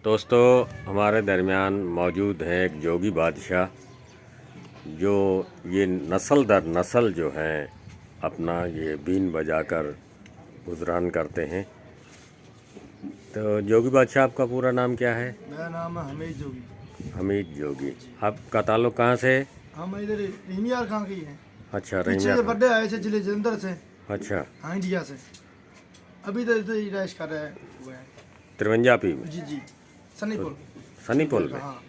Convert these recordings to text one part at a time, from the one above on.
दोस्तों, हमारे दरमियान मौजूद हैं एक जोगी बादशाह, जो ये नस्ल दर नस्ल जो हैं अपना ये बीन बजाकर गुजरान करते हैं। तो जोगी बादशाह, आपका पूरा नाम क्या है? मेरा नाम है हमीद जोगी। हमीद जोगी। आपका ताल्लुक़ कहाँ से है? हम इधर रहीमियार खां की हैं। अच्छा, पीछे रहीमिया से खां। बर्थडे आए थे जिले जलंधर से। अच्छा, हाँ, इंडिया से। अभी तो इधर ही रैश कर रहे हुए हैं। 53 में? जी, सनीपुर। सनीपुर में। हाँ।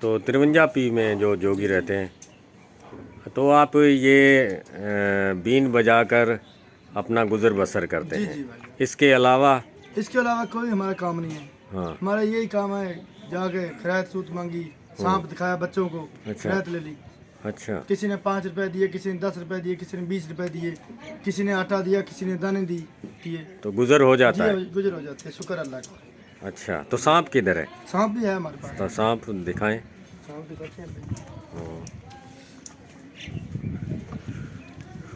तो 53 में जो जोगी रहते हैं, तो आप ये बीन बजाकर अपना गुजर बसर करते जी हैं। जी भाई। इसके अलावा? इसके अलावा कोई हमारा काम नहीं है। हाँ। हमारा यही काम है, जाके खैरत सूत मांगी, सांप दिखाया बच्चों को, अच्छा। खैरत ले ली। अच्छा। किसी ने 5 रुपए दिए, किसी ने 10 रुपए दिए, किसी ने 20 रुपए दिए, किसी ने आटा दिया, किसी ने दाने दिए। तो गुजर हो जाता है? जी, गुजर हो जाते हैं, शुक्र अल्लाह का। अच्छा, तो सांप किधर है? सांप भी है हमारे पास। तो सांप दिखाएं। सांप दिखाते हैं।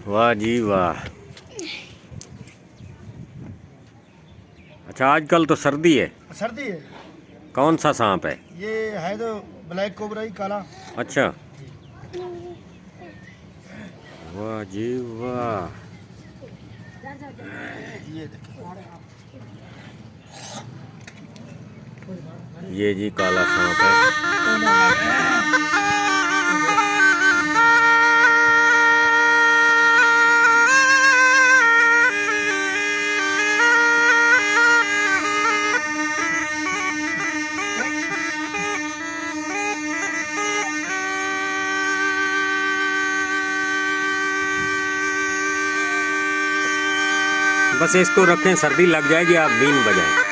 वाह जी वाह। अच्छा, आजकल तो सर्दी है। सर्दी है। कौन सा सांप है? ये है तो ब्लैक कोबरा ही, काला। अच्छा। वाह जी वाह। ये देखिए, ये जी काला सांप है। बस इसको रखें, सर्दी लग जाएगी, आप बीन बजाएं।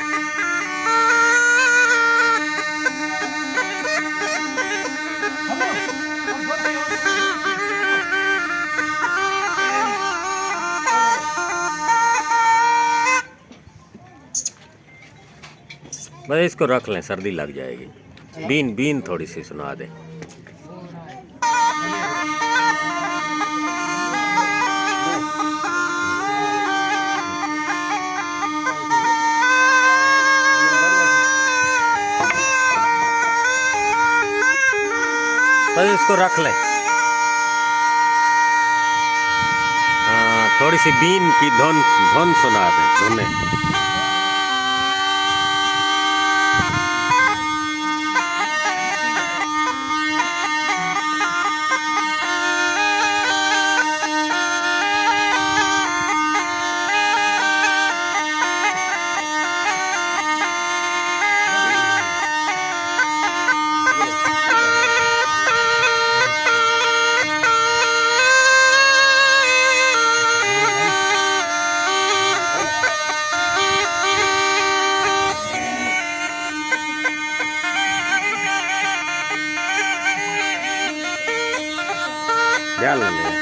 बस इसको रख लें, सर्दी लग जाएगी। बीन बीन थोड़ी सी सुना दें। बस इसको रख लें। हाँ, थोड़ी सी बीन की धुन धुन सुना दें, धुनें। क्या लेने